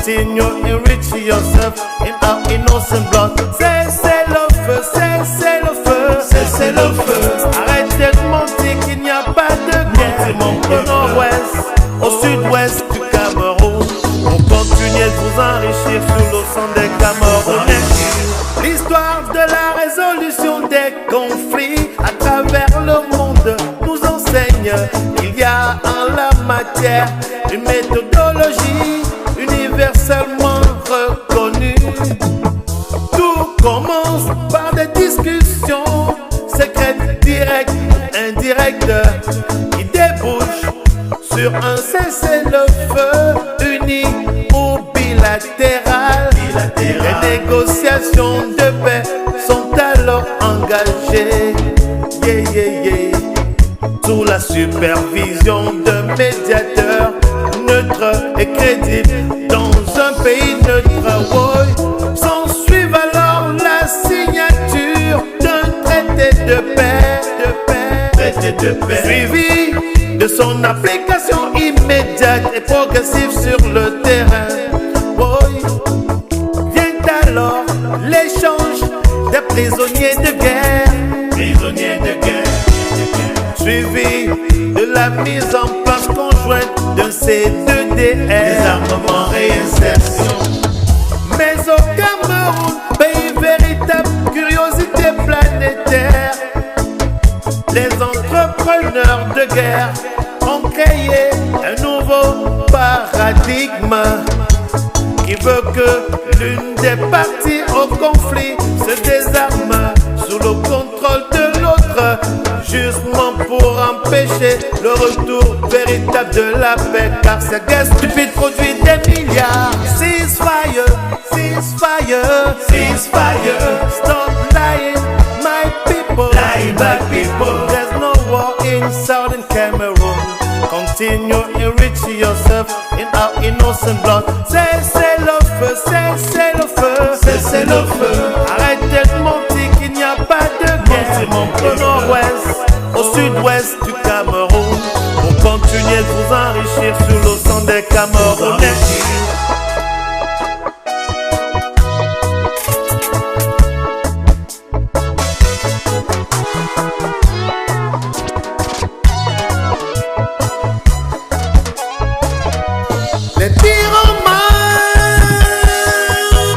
Continue enriching yourself in our innocent blood. Cessez le feu, cessez le feu, Cessez le feu. Arrêtez de mentir qu'il n'y a pas de guerre. Au nord-ouest, au sud-ouest du Cameroun, on continue de vous enrichir sous le sang des Camerounais. L'histoire de la résolution des conflits à travers le monde nous enseigne qu'il y a en la matière une méthodologie universellement reconnue. Tout commence par des discussions secrètes, directes, indirectes, qui débouchent sur un cessez-le-feu uni ou bilatéral. Les négociations de paix sont alors engagées, sous la supervision de médiateurs neutres et crédibles dans un pays neutre. S'ensuit alors la signature d'un traité de paix, suivi de son application immédiate et progressive sur le terrain. Vient alors l'échange des prisonniers de guerre, suivi de la mise en place conjointe d'un C2DR, Désarmement, réinsertion. Mais au Cameroun, pays véritable curiosité planétaire, les entrepreneurs de guerre ont créé un nouveau paradigme qui veut que l'une des parties au conflit se désarme sous le contrôle de l'autre, justement pour empêcher le retour véritable de la paix. Car cette guerre stupide produit des milliards. Ceasefire, ceasefire, Ceasefire. stop lying, my people. Lying, my people. There's no war in southern Cameroon. Continue enriching yourself in our innocent blood. Cessez le feu, cessez le feu, Cessez le feu. Arrêtez de mentir qu'il n'y a pas de guerre. Au nord-ouest, au sud-ouest du Cameroun, on continue de vous enrichir sous le sang des Camerounais. Les pyromanes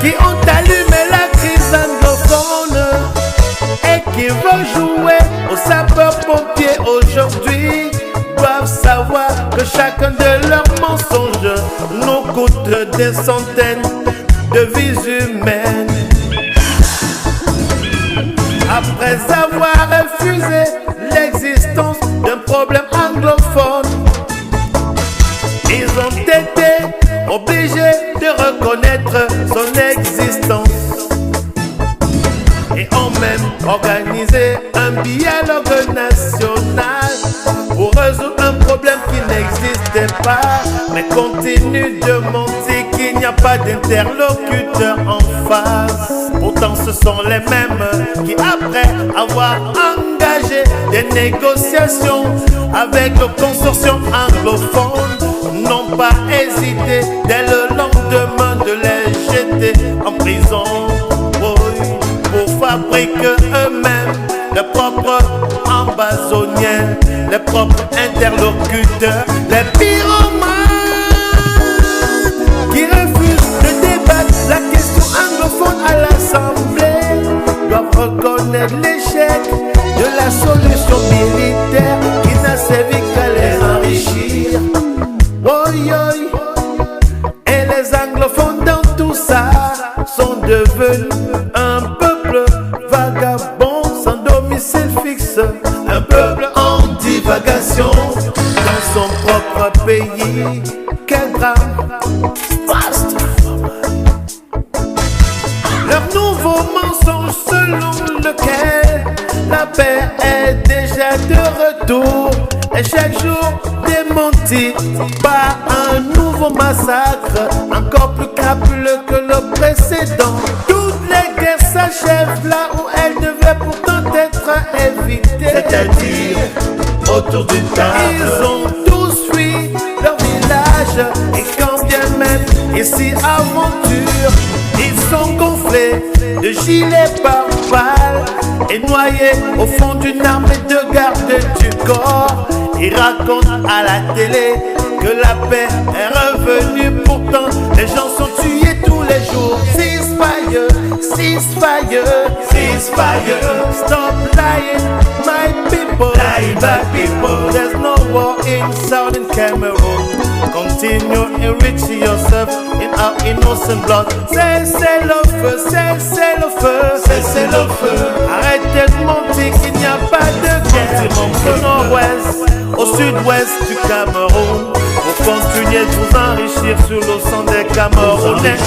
qui ont allumé la crise anglophone et qui veulent jouer aux sapeurs-pompiers aujourd'hui doivent savoir que chacun de leurs mensonges nous coûte des centaines de vies humaines. Après avoir refusé l'existence d'un problème anglophone, ils ont été obligés de reconnaître son existence et ont même organisé un dialogue national pour résoudre un problème qui n'existait pas, mais continue de mentir qu'il n'y a pas d'interlocuteur en face. Pourtant ce sont les mêmes qui, après avoir engagé des négociations avec le consortium anglophone, n'ont pas hésité dès le lendemain de les jeter en prison, pour fabriquer eux-mêmes leurs propres ambazoniens, les propres interlocuteurs, les pyromanes qui refusent de débattre la question anglophone à l'Assemblée doivent reconnaître l'échec de la solution militaire qui n'a servi qu'à les enrichir. Et les anglophones dans tout ça sont devenus un peuple vagabond sans domicile fixe, un peuple en divagation dans son propre pays. Quel drame! Leur nouveau mensonge selon lequel la paix est déjà de retour et chaque jour démenti par un nouveau massacre encore plus crapuleux que le précédent. Toutes les guerres s'achèvent là où elles devaient pourtant être évitées, c'est-à-dire autour d'une table. Ils ont tous fui leur village et quand bien même Ici aventure, ils sont gonflés de gilets pare-balles et noyés au fond d'une armée de garde du corps. Ils racontent à la télé que la paix est revenue. Pourtant, les gens sont tués tous les jours. Ceasefire, ceasefire, Ceasefire, stop lying, my people. lying my people. There's no war in Southern Cameroon. Continue enriching yourself in our innocent blood. Cessez le feu, cessez le feu, Cessez le feu. Arrêtez de mentir qu'il n'y a pas de guerre. Au nord-ouest, au sud-ouest du Cameroun, pour continuer de vous enrichir sur le sang des Camerounais.